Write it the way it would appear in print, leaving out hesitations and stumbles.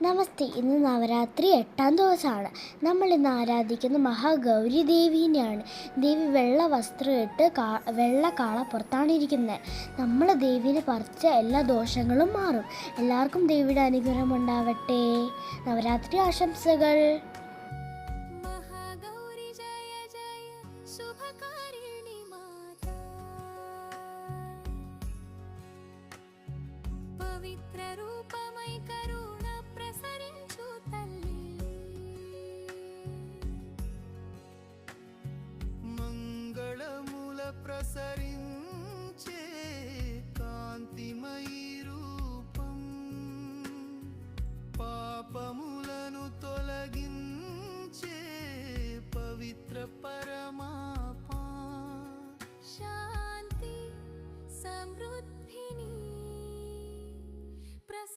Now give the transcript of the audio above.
നമസ്തേ. ഇന്ന് നവരാത്രി 8ാം ദിവസമാണ്. നമ്മൾ ഇന്ന് ആരാധിക്കുന്ന മഹാഗൗരി ദേവീനെയാണ്. ദേവി വെള്ള വസ്ത്രം ഇട്ട് വെള്ള കാള പുറത്താണ് ഇരിക്കുന്നത്. നമ്മൾ ദേവീനെ പറിച്ച എല്ലാ ദോഷങ്ങളും മാറും. എല്ലാവർക്കും ദേവിയുടെ അനുഗ്രഹം ഉണ്ടാവട്ടെ. നവരാത്രി ആശംസകൾ. ప్రసరి